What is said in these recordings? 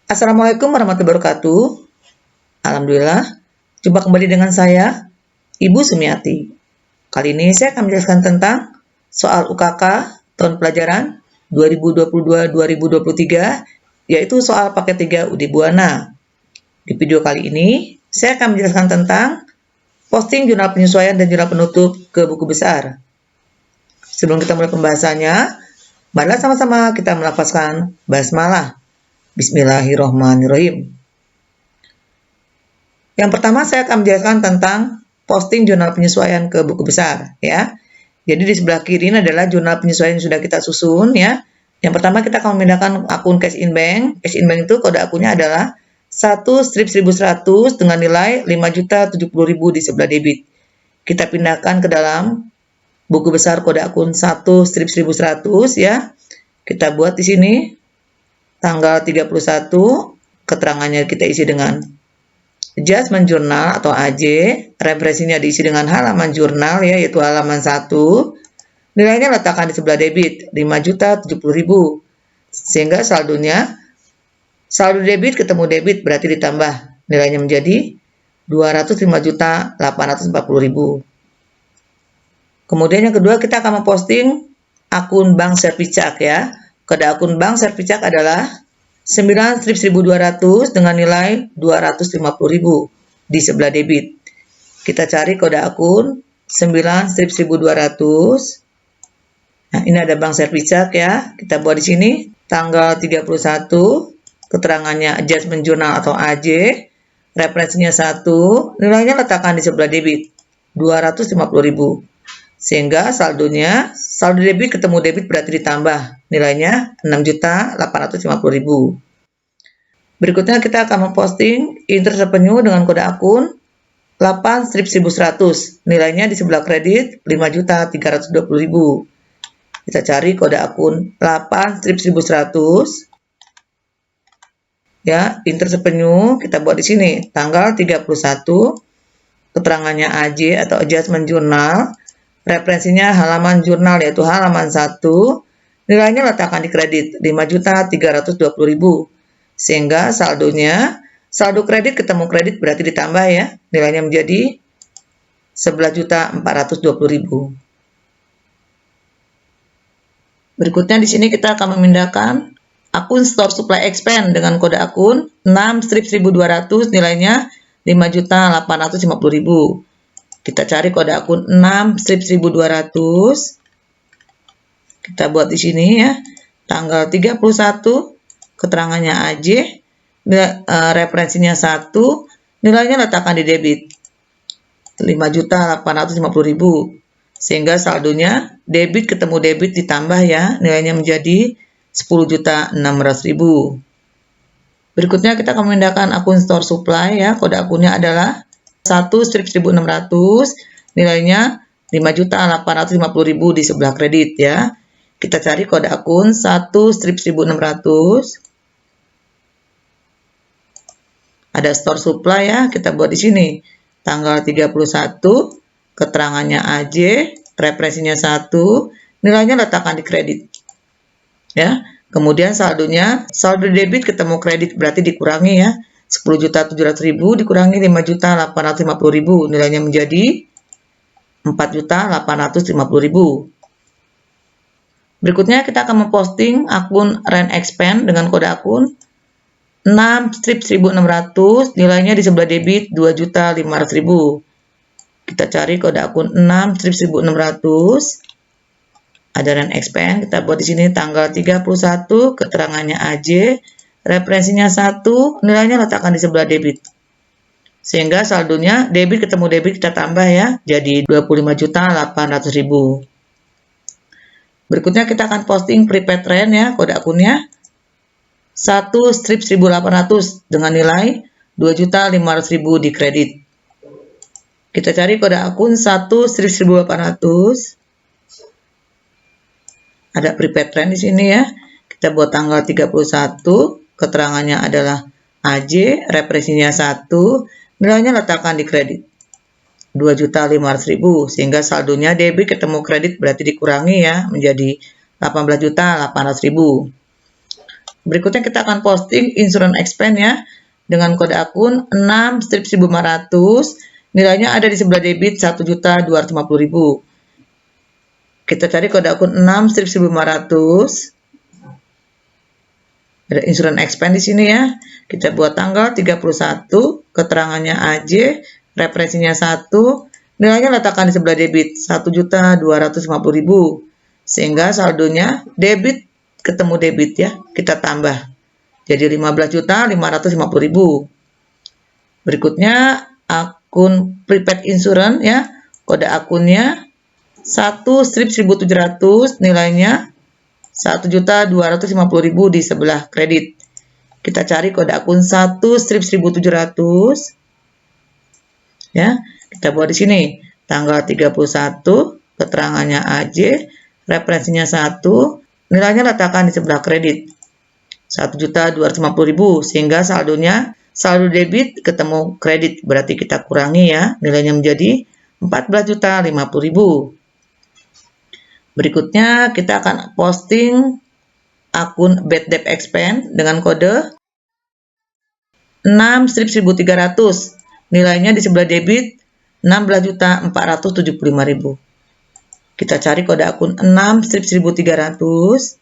Assalamualaikum warahmatullahi wabarakatuh. Alhamdulillah, jumpa kembali dengan saya, Ibu Sumiati. Kali ini saya akan menjelaskan tentang soal UKK tahun pelajaran 2022-2023, yaitu soal paket 3 UD Buana. Di video kali ini, saya akan menjelaskan tentang posting jurnal penyesuaian dan jurnal penutup ke buku besar. Sebelum kita mulai pembahasannya, marilah sama-sama kita melafazkan basmalah. Bismillahirrahmanirrahim. Yang pertama saya akan menjelaskan tentang posting jurnal penyesuaian ke buku besar ya. Jadi di sebelah kiri ini adalah jurnal penyesuaian yang sudah kita susun ya. Yang pertama kita akan memindahkan akun cash in bank. Cash in bank itu kode akunnya adalah 1/1100 dengan nilai 5.070.000 di sebelah debit. Kita pindahkan ke dalam buku besar kode akun 1/1100 ya. Kita buat di sini tanggal 31, keterangannya kita isi dengan adjustment jurnal atau AJ, referensinya diisi dengan halaman jurnal ya, yaitu halaman 1. Nilainya letakkan di sebelah debit 5.070.000. Sehingga saldo debit ketemu debit berarti ditambah nilainya menjadi 205.840.000. Kemudian yang kedua kita akan memposting akun bank Servicak ya. Kode akun bank Servicak adalah 9/1200 dengan nilai 250.000 di sebelah debit. Kita cari kode akun 9/1200. Nah, ini ada bank Servicak ya. Kita buat di sini tanggal 31, keterangannya adjustment journal atau AJ, referensinya 1, nilainya letakkan di sebelah debit 250.000. Sehingga saldo debit ketemu debit berarti ditambah nilainya 6.850.000. Berikutnya kita akan memposting interest revenue dengan kode akun 8/1100. Nilainya di sebelah kredit 5.320.000. Kita cari kode akun 8/1100. Ya, interest revenue kita buat di sini tanggal 31, keterangannya AJ atau adjustment journal. Referensinya halaman jurnal yaitu halaman 1, nilainya letakkan di kredit 5.320.000. Sehingga saldo kredit ketemu kredit berarti ditambah ya, nilainya menjadi 11.420.000. Berikutnya di sini kita akan memindahkan akun store supply expand dengan kode akun 6/1200, nilainya 5.850.000. Kita cari kode akun 6/1200. Kita buat di sini ya. Tanggal 31, keterangannya AJ, referensinya 1, nilainya letakkan di debit 5.850.000. Sehingga saldonya debit ketemu debit ditambah ya, nilainya menjadi 10.600.000. Berikutnya kita akan memindahkan akun store supply ya. Kode akunnya adalah 1/1600, nilainya 5.850.000 di sebelah kredit ya. Kita cari kode akun 1/1600. Ada store supply ya, kita buat di sini tanggal 31, keterangannya AJ, referensinya 1, nilainya letakkan di kredit. Ya. Kemudian saldo debit ketemu kredit berarti dikurangi ya. 10.700.000 dikurangi 5.850.000, nilainya menjadi 4.850.000. Berikutnya kita akan memposting akun rent expand dengan kode akun 6/1600, nilainya di sebelah debit 2.500.000. Kita cari kode akun 6/1600. Ada rent expand, kita buat di sini tanggal 31, keterangannya AJ, referensinya 1, nilainya letakkan di sebelah debit. Sehingga saldonya debit ketemu debit kita tambah ya, jadi 25.800.000. Berikutnya kita akan posting prepaid rent ya, kode akunnya 1/1800 dengan nilai 2.500.000 di kredit. Kita cari kode akun 1/1800. Ada prepaid rent di sini ya. Kita buat tanggal 31, keterangannya adalah AJ, referensinya 1, nilainya letakkan di kredit 2.500.000, sehingga saldonya debit ketemu kredit berarti dikurangi ya menjadi 18.800.000. Berikutnya kita akan posting insurance expense ya, dengan kode akun 6-1500, nilainya ada di sebelah debit 1.250.000. Kita cari kode akun 6-1500. Ada insurance expense di sini ya. Kita buat tanggal 31, keterangannya AJ, referensinya 1, nilainya letakkan di sebelah debit 1.250.000. Sehingga saldonya debit ketemu debit ya, kita tambah. Jadi 15.550.000. Berikutnya akun prepaid insurance ya. Kode akunnya 1/1700, nilainya 1.250.000 di sebelah kredit. Kita cari kode akun 1/1700 ya. Kita buat di sini tanggal 31, keterangannya AJ, referensinya 1, nilainya letakkan di sebelah kredit 1.250.000, sehingga saldonya saldo debit ketemu kredit, berarti kita kurangi ya, nilainya menjadi 14.050.000. Berikutnya kita akan posting akun bad debt expense dengan kode 6/1300, nilainya di sebelah debit 16.475.000. Kita cari kode akun 6/1300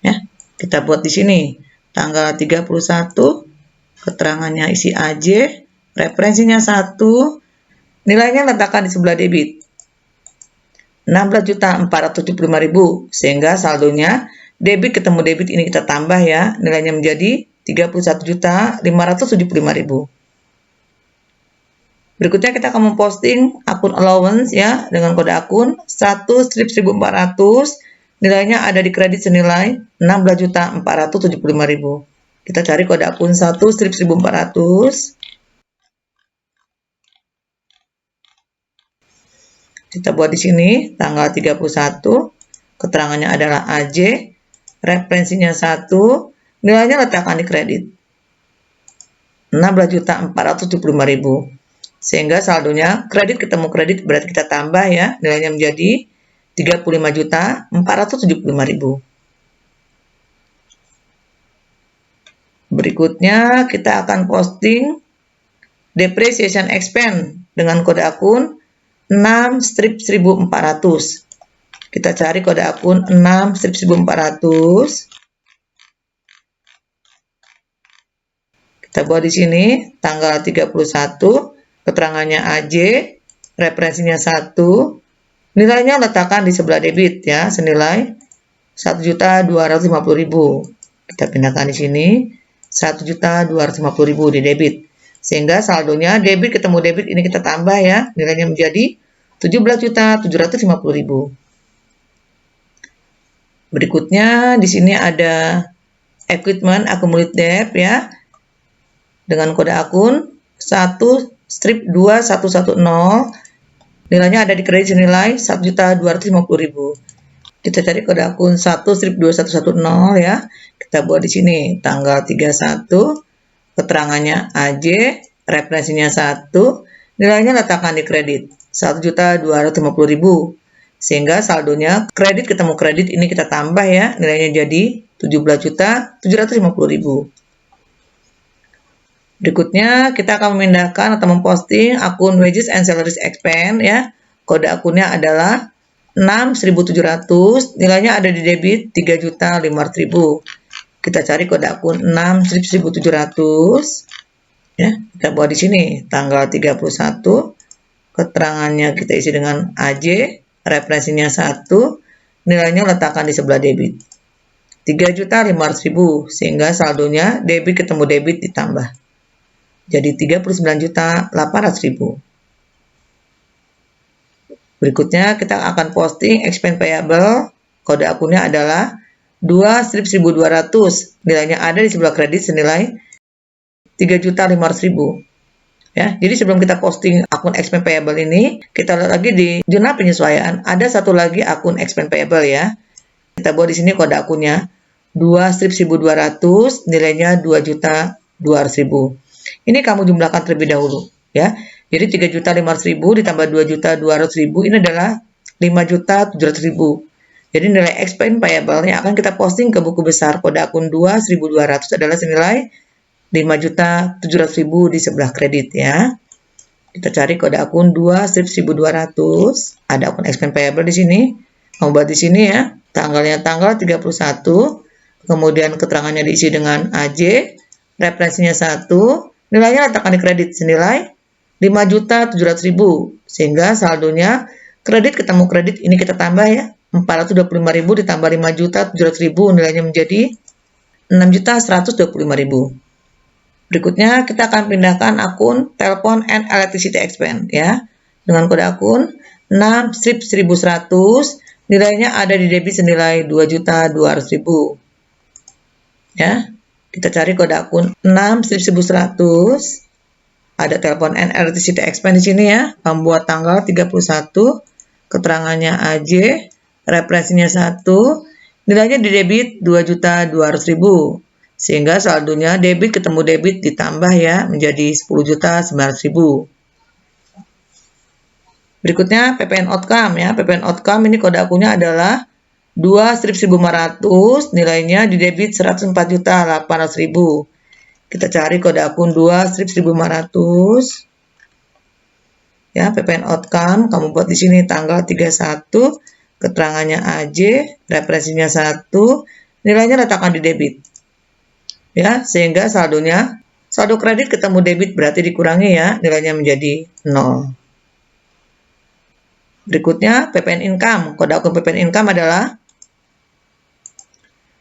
ya. Kita buat di sini tanggal 31, keterangannya isi AJ, referensinya 1, nilainya letakkan di sebelah debit 16.475.000, sehingga saldonya debit ketemu debit ini kita tambah ya, nilainya menjadi 31.575.000. Berikutnya kita akan memposting akun allowance ya, dengan kode akun 1/1400, nilainya ada di kredit senilai 16.475.000. Kita cari kode akun 1/1400. Kita buat di sini tanggal 31, keterangannya adalah AJ, referensinya 1, nilainya letakkan di kredit 16.475.000. Sehingga saldonya kredit ketemu kredit, berarti kita tambah ya, nilainya menjadi 35.475.000. Berikutnya kita akan posting depreciation expense dengan kode akun 6/1400. Kita cari kode akun 6/1400. Kita buat di sini tanggal 31, keterangannya AJ, referensinya 1, nilainya letakkan di sebelah debit ya, senilai 1.250.000. Kita pindahkan di sini 1.250.000 di debit. Sehingga saldonya debit ketemu debit ini kita tambah ya, nilainya menjadi 17.750.000. Berikutnya di sini ada equipment accumulated debt ya, dengan kode akun 1/2110, nilainya ada di kredit senilai 1.250.000. Kita cari kode akun 1/2110 ya. Kita buat di sini tanggal 31, keterangannya AJ, referensinya 1, nilainya letakkan di kredit 1.250.000. Sehingga saldonya kredit ketemu kredit ini kita tambah ya, nilainya jadi 17.750.000. Berikutnya kita akan memindahkan atau memposting akun wages and salaries expense ya. Kode akunnya adalah 6.700, nilainya ada di debit 3.500.000. Kita cari kode akun 6.700 ya. Kita buat di sini tanggal 31, keterangannya kita isi dengan AJ, referensinya 1, nilainya letakkan di sebelah debit 3.500.000, sehingga saldonya debit ketemu debit ditambah jadi 39.800.000. Berikutnya kita akan posting expense payable, kode akunnya adalah 2/1200, nilainya ada di sebelah kredit senilai 3.500.000. Ya, jadi sebelum kita posting akun expense payable ini, kita lihat lagi di jurnal penyesuaian, ada satu lagi akun expense payable ya. Kita buat di sini kode akunnya 2/1200, nilainya 2.200.000. Ini kamu jumlahkan terlebih dahulu ya. Jadi 3.500.000 ditambah 2.200.000 ini adalah 5.700.000. Jadi nilai expense payable yang akan kita posting ke buku besar kode akun 2 1.200 adalah senilai 5.700.000 di sebelah kredit ya. Kita cari kode akun 2 strip 1.200. Ada akun expense payable di sini. Kamu buat di sini ya. Tanggalnya tanggal 31. Kemudian keterangannya diisi dengan AJ. Referensinya 1. Nilainya letakkan di kredit senilai 5.700.000. Sehingga saldonya kredit ketemu kredit ini kita tambah ya. 425.000 ditambah 5.700.000 nilainya menjadi 6.125.000. Berikutnya kita akan pindahkan akun telepon and electricity expense ya. Dengan kode akun 6 strip 1.100 nilainya ada di debit senilai 2.200.000. Ya. Kita cari kode akun 6 strip 1.100. Ada telepon and electricity expense di sini ya. Pembuat tanggal 31, keterangannya AJ. Referensinya 1, nilainya di debit 2.200.000, sehingga saldonya debit ketemu debit ditambah ya menjadi 10.900.000. Berikutnya PPN outcome ya. PPN outcome ini kode akunnya adalah 2 strip 1.500, nilainya di debit 104.800.000. Kita cari kode akun 2 strip 1.500. Ya, PPN outcome kamu buat di sini tanggal 31. Keterangannya AJ, referensinya 1, nilainya letakkan di debit. Ya, sehingga saldo kredit ketemu debit berarti dikurangi ya, nilainya menjadi 0. Berikutnya PPN income. Kode akun PPN income adalah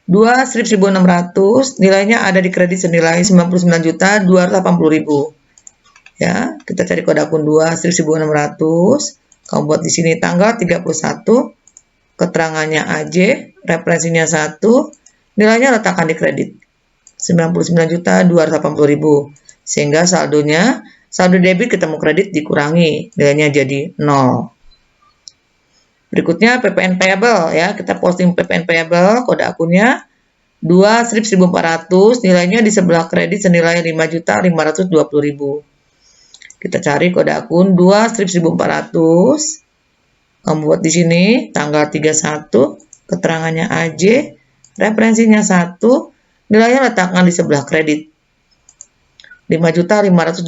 2 strip 1.600, nilainya ada di kredit senilai 99.280.000. Ya, kita cari kode akun 2 strip 1.600. Kamu buat di sini tanggal 31. Keterangannya AJ, referensinya 1, nilainya letakkan di kredit 99.280.000, sehingga saldo debit ketemu kredit dikurangi, nilainya jadi 0. Berikutnya PPN payable ya, kita posting PPN payable, kode akunnya 2 strip 1.400, nilainya di sebelah kredit senilai 5.520.000. Kita cari kode akun 2 strip 1.400. Kamu buat di sini tanggal 31, keterangannya AJ, referensinya 1, nilainya letakkan di sebelah kredit 5.520.000,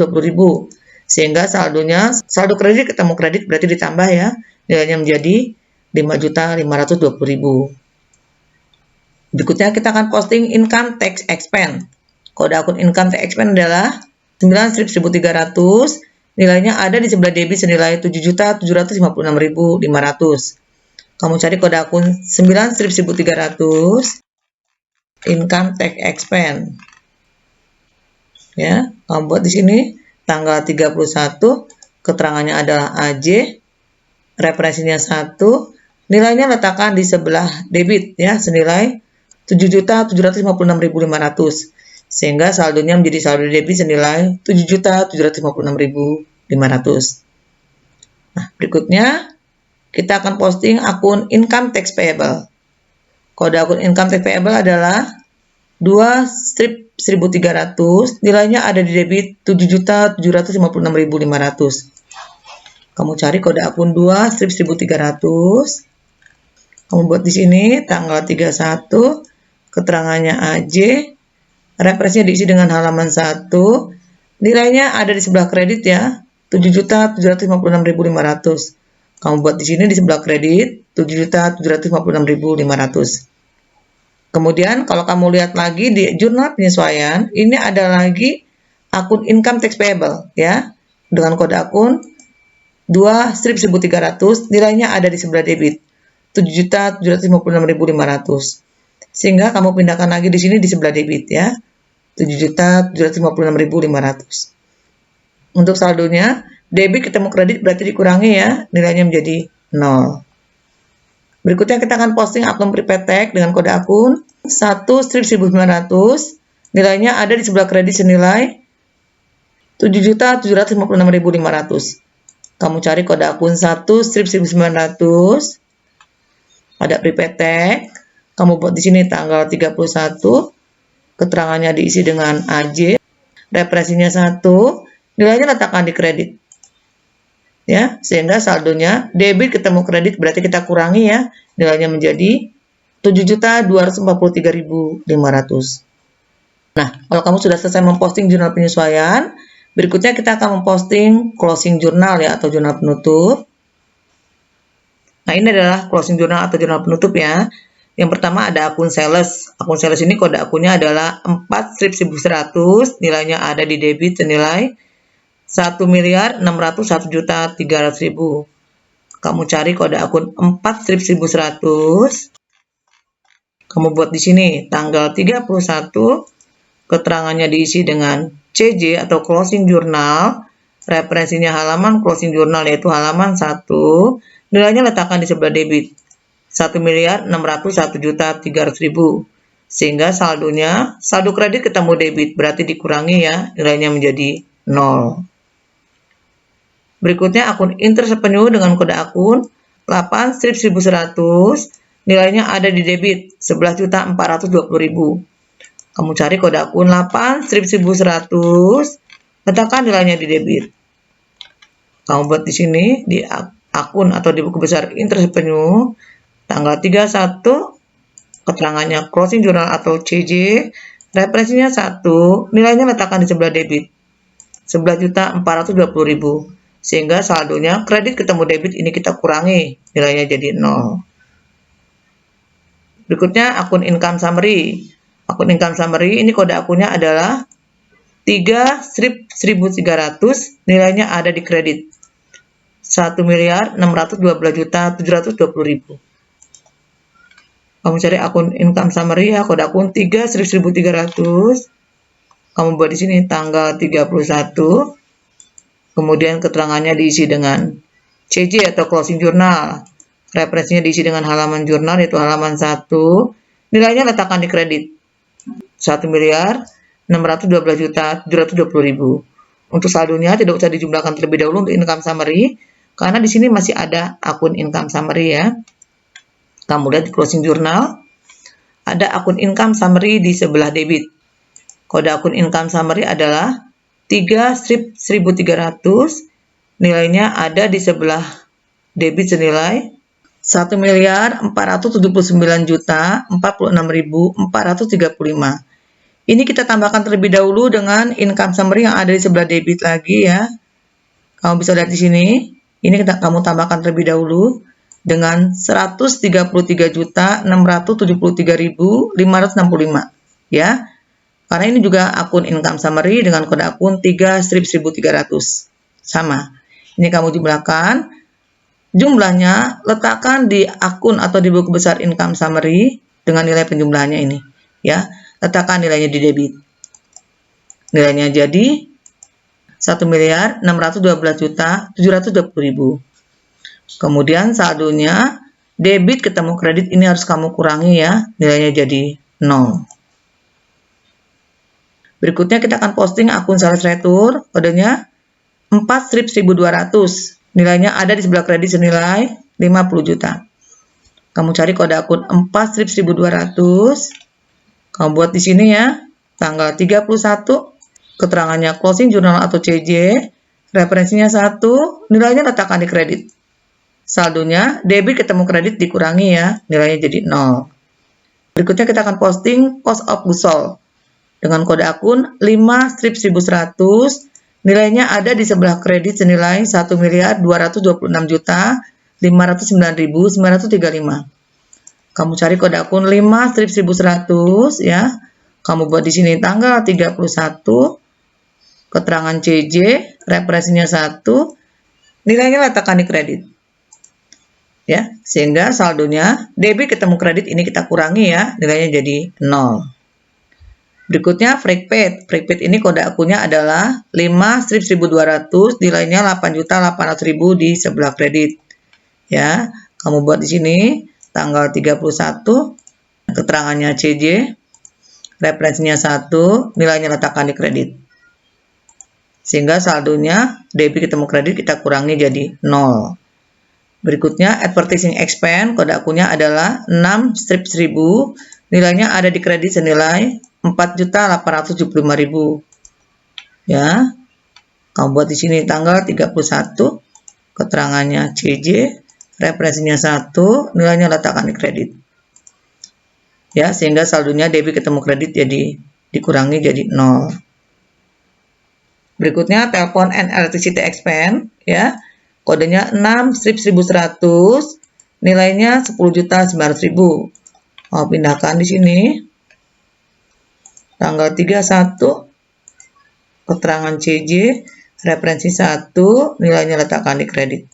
sehingga saldo kredit ketemu kredit berarti ditambah ya, nilainya menjadi 5.520.000. Berikutnya kita akan posting income tax expense. Kode akun income tax expense adalah 9 strip 1.300. Nilainya ada di sebelah debit senilai 7.756.500. Kamu cari kode akun 9 strip 1.300 income tax expense. Ya, kamu buat di sini tanggal 31, keterangannya adalah AJ, referensinya 1, nilainya letakkan di sebelah debit ya senilai 7.756.500. Sehingga saldonya menjadi saldo debit senilai 7.756.500. Nah, berikutnya kita akan posting akun income tax payable. Kode akun income tax payable adalah 2 strip 1.300, nilainya ada di debit 7.756.500. Kamu cari kode akun 2 strip 1.300. Kamu buat di sini tanggal 31, keterangannya AJ. Referensinya diisi dengan halaman 1. Nilainya ada di sebelah kredit ya, 7.756.500. Kamu buat di sini di sebelah kredit 7.756.500. Kemudian kalau kamu lihat lagi di jurnal penyesuaian, ini ada lagi akun income tax payable ya, dengan kode akun 2 strip 1.300, nilainya ada di sebelah debit 7.756.500. Sehingga kamu pindahkan lagi di sini di sebelah debit ya, 7.756.500. Untuk saldonya, debit ketemu kredit berarti dikurangi ya, nilainya menjadi 0. Berikutnya kita akan posting akun prepaid tag dengan kode akun 1 strip 1.900, nilainya ada di sebelah kredit senilai 7.756.500. Kamu cari kode akun 1 strip 1.900, ada prepaid tag. Kamu buat di sini tanggal 31, keterangannya diisi dengan AJ, referensinya 1, nilainya letakkan di kredit Ya, sehingga saldonya debit ketemu kredit berarti kita kurangi ya, nilainya menjadi 7.243.500. Nah, kalau kamu sudah selesai memposting jurnal penyesuaian, berikutnya kita akan memposting closing jurnal ya, atau jurnal penutup. Nah, ini adalah closing jurnal atau jurnal penutup ya. Yang pertama ada akun sales. Akun sales ini kode akunnya adalah 4.100, nilainya ada di debit senilai 1.601.300.000. Kamu cari kode akun 4.100. Kamu buat di sini tanggal 31, keterangannya diisi dengan CJ atau closing jurnal, referensinya halaman closing jurnal yaitu halaman 1, nilainya letakkan di sebelah debit 1.601.300.000, sehingga saldo kredit ketemu debit berarti dikurangi ya, nilainya menjadi 0. Berikutnya akun intersepenyu dengan kode akun 8.100, nilainya ada di debit 11.420.000. Kamu cari kode akun 8.100, letakkan nilainya di debit. Kamu buat di sini di akun atau di buku besar intersepenyu tanggal 31, keterangannya closing jurnal atau CJ, referensinya 1, nilainya letakkan di sebelah debit 11.420.000, sehingga saldonya kredit ketemu debit ini kita kurangi, nilainya jadi 0. Berikutnya akun income summary. Akun income summary ini kode akunnya adalah 3.1.300, nilainya ada di kredit 1.612.720.000. Kamu cari akun income summary ya, kode akun 3.1.300. Kamu buat di sini tanggal 31. Kemudian keterangannya diisi dengan CJ atau closing jurnal. Referensinya diisi dengan halaman jurnal yaitu halaman 1. Nilainya letakkan di kredit 1.612.720.000. Untuk saldonya tidak usah dijumlahkan terlebih dahulu untuk income summary karena di sini masih ada akun income summary ya. Kamu lihat di closing jurnal ada akun income summary di sebelah debit. Kode akun income summary adalah 3.1.300, nilainya ada di sebelah debit senilai 1.479.046.435. Ini kita tambahkan terlebih dahulu dengan income summary yang ada di sebelah debit lagi ya. Kamu bisa lihat di sini. Ini kamu tambahkan terlebih dahulu dengan 133.673.565 ya. Karena ini juga akun income summary dengan kode akun 3.1.300. Sama. Ini kamu jumlahkan. Jumlahnya letakkan di akun atau di buku besar income summary dengan nilai penjumlahannya ini ya. Letakkan nilainya di debit. Nilainya jadi 1.612.720.000. Kemudian saldonya debit ketemu kredit ini harus kamu kurangi ya, nilainya jadi 0. Berikutnya kita akan posting akun sales retur, kodenya 4.1.200, nilainya ada di sebelah kredit senilai 50 juta. Kamu cari kode akun 4.1.200, kamu buat di sini ya, tanggal 31, keterangannya closing jurnal atau CJ, referensinya 1, nilainya letakkan di kredit. Saldonya debit ketemu kredit dikurangi ya, nilainya jadi 0. Berikutnya kita akan posting cost of goods sold dengan kode akun 5.100, nilainya ada di sebelah kredit senilai 1.226.509.935. Kamu cari kode akun 5.100 ya. Kamu buat di sini tanggal 31, keterangan CJ, referensinya 1, nilainya letakkan di kredit. Ya, sehingga saldonya debit ketemu kredit ini kita kurangi ya, nilainya jadi 0. Berikutnya freak paid. Freak paid ini kode akunnya adalah 5.1.200, nilainya 8.800.000 di sebelah kredit. Ya, kamu buat di sini tanggal 31, keterangannya CJ, referensinya 1, nilainya letakkan di kredit. Sehingga saldonya debit ketemu kredit kita kurangi jadi 0. Berikutnya advertising expense, kode akunnya adalah 6.1.000, nilainya ada di kredit senilai 4.875.000. Ya. Kamu buat di sini tanggal 31, keterangannya CJ, referensinya 1, nilainya letakkan di kredit. Ya, sehingga saldonya debit ketemu kredit jadi dikurangi jadi 0. Berikutnya telepon and electricity expense, ya. Kodenya 6/1100, nilainya 10.900.000. Pindahkan di sini. Tanggal 31, keterangan CJ, referensi 1, nilainya letakkan di kredit.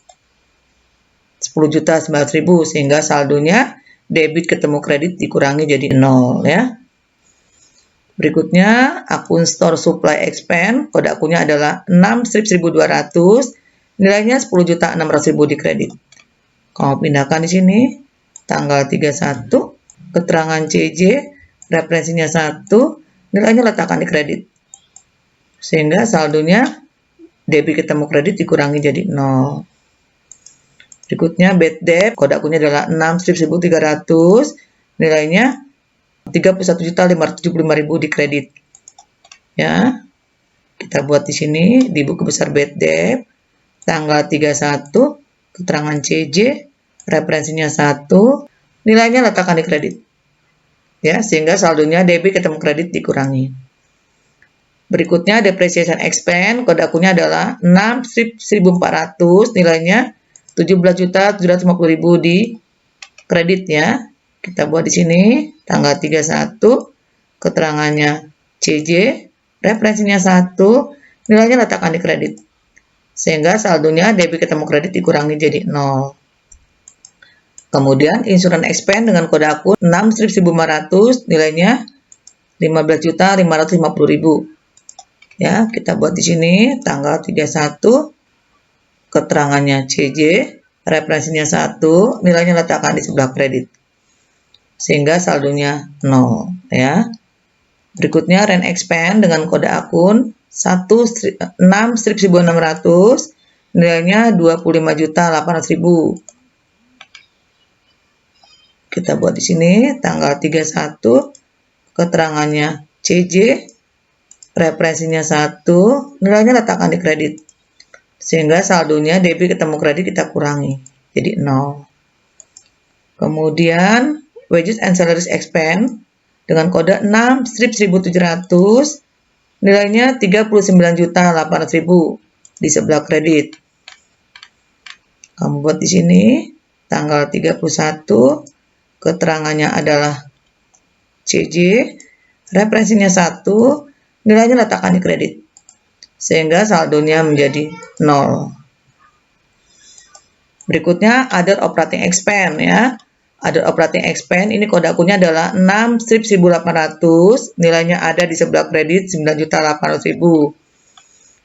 10.900.000, sehingga saldonya debit ketemu kredit dikurangi jadi 0, ya. Berikutnya akun store supply expense, kode akunnya adalah 6/1200, nilainya 10.600.000 di kredit. Kamu pindahkan di sini, tanggal 31, keterangan CJ, referensinya 1, nilainya letakkan di kredit. Sehingga saldonya debit ketemu kredit dikurangi jadi 0. Berikutnya bad debt, kode akunnya adalah 6/1300, nilainya 31.575.000 di kredit. Ya. Kita buat di sini di buku besar bad debt, tanggal 31, keterangan CJ, referensinya 1, nilainya letakkan di kredit. Ya, sehingga saldonya debit ketemu kredit dikurangi. Berikutnya depreciation expense, kode akunnya adalah 6/1400, nilainya 17.750.000 di kredit, ya. Kita buat di sini tanggal 31, keterangannya CJ, referensinya 1, nilainya letakkan di kredit. Sehingga saldonya debit ketemu kredit dikurangi jadi 0. Kemudian insurance expense dengan kode akun 6/1500, nilainya 15.550.000. Ya, kita buat di sini tanggal 31, keterangannya CJ, referensinya 1, nilainya letakkan di sebelah kredit. Sehingga saldonya 0, ya. Berikutnya rent expense dengan kode akun 6/1600, nilainya 25.800.000. Kita buat di sini tanggal 31, keterangannya CJ, referensinya 1, nilainya letakkan di kredit. Sehingga saldonya debit ketemu kredit kita kurangi jadi 0. Kemudian wages and salaries expense dengan kode 6/1700, nilainya 39.800.000 di sebelah kredit. Kamu buat di sini tanggal 31, keterangannya adalah CJ, referensinya 1, nilainya letakkan di kredit. Sehingga saldonya menjadi 0. Berikutnya other operating expense, ya. Other operating expense ini kode akunnya adalah 6/1800, nilainya ada di sebelah kredit 9.800.000.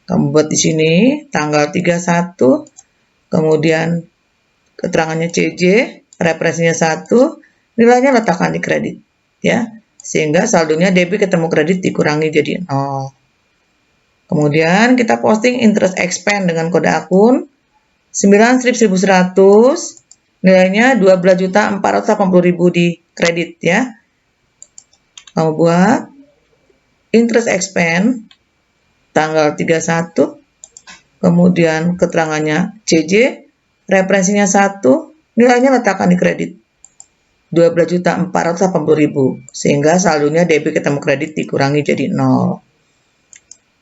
Kamu buat di sini tanggal 31, kemudian keterangannya CJ, referensinya 1, nilainya letakkan di kredit, ya. Sehingga saldonya debit ketemu kredit dikurangi jadi 0. Kemudian kita posting interest expense dengan kode akun 9/1100, nilainya 12.480.000 di kredit, ya. Kamu buat interest expense tanggal 31, kemudian keterangannya CJ, referensinya 1, nilainya letakkan di kredit 12.480.000, sehingga saldonya debit ketemu kredit dikurangi jadi 0.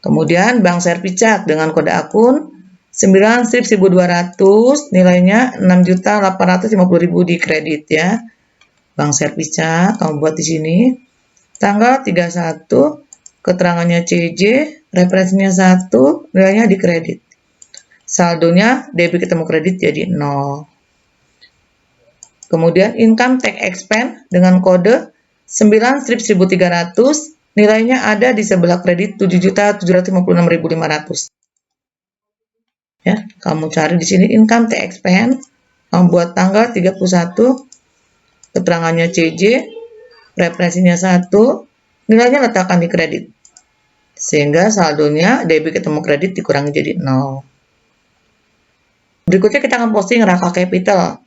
Kemudian bank service charge dengan kode akun 9/1200, nilainya 6.850.000 di kredit, ya. Bank service charge kamu buat di sini tanggal 31, keterangannya CJ, referensinya 1, nilainya di kredit. Saldonya debit ketemu kredit jadi 0. Kemudian income tax expense dengan kode 9/1300, nilainya ada di sebelah kredit 7.756.500. Ya, kamu cari di sini income tax expense, kamu buat tanggal 31, keterangannya CJ, referensinya 1, nilainya letakkan di kredit. Sehingga saldonya debit ketemu kredit dikurangi jadi 0. Berikutnya kita akan posting Raka Capital.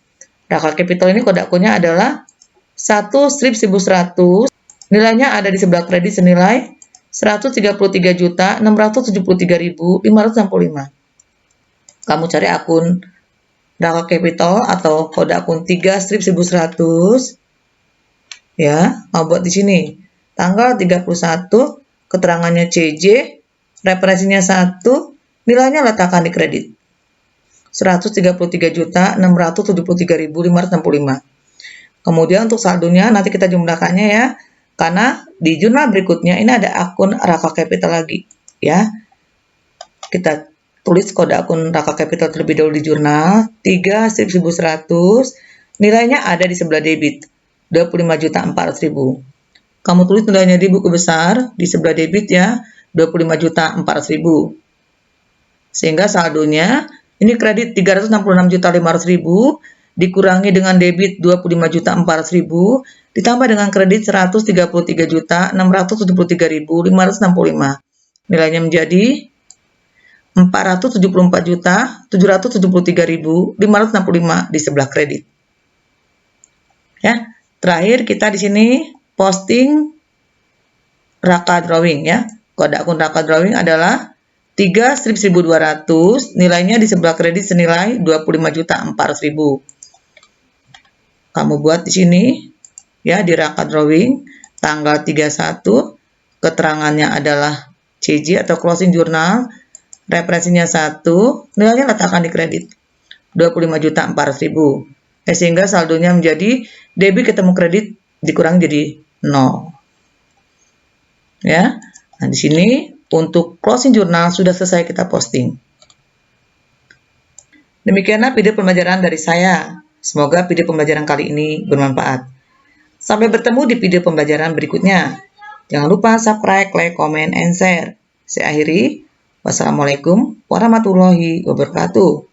Raka Capital ini kode akunnya adalah 1/1100, nilainya ada di sebelah kredit senilai 133.673.565. Kamu cari akun Raka Capital atau kode akun 3/1100 ya, mau buat di sini. Tanggal 31, keterangannya CJ, referensinya 1, nilainya letakkan di kredit. 133.673.565. Kemudian untuk saldonya nanti kita jumlahkannya ya. Karena di jurnal berikutnya ini ada akun Raka Capital lagi ya. Kita tulis kode akun Raka Capital terlebih dahulu di jurnal 3/1100, nilainya ada di sebelah debit 25.400.000. Kamu tulis nilainya di buku besar di sebelah debit ya 25.400.000. Sehingga saldonya ini kredit 366.500.000 dikurangi dengan debit 25.400.000 ditambah dengan kredit 133.673.565. Nilainya menjadi 474.773.565 di sebelah kredit. Ya, terakhir kita di sini posting Raka Drawing ya. Kode akun Raka Drawing adalah 3/1200, nilainya di sebelah kredit senilai 25.400.000. Kamu buat di sini ya di Raka Drawing tanggal 31, keterangannya adalah CJ atau closing journal. Referensinya 1, nilainya letakkan di kredit 25.400.000. Sehingga saldonya menjadi debit ketemu kredit dikurang jadi 0. Ya. Nah, di sini untuk closing journal sudah selesai kita posting. Demikianlah video pembelajaran dari saya. Semoga video pembelajaran kali ini bermanfaat. Sampai bertemu di video pembelajaran berikutnya. Jangan lupa subscribe, like, comment, and share. Saya akhiri. Wassalamualaikum warahmatullahi wabarakatuh.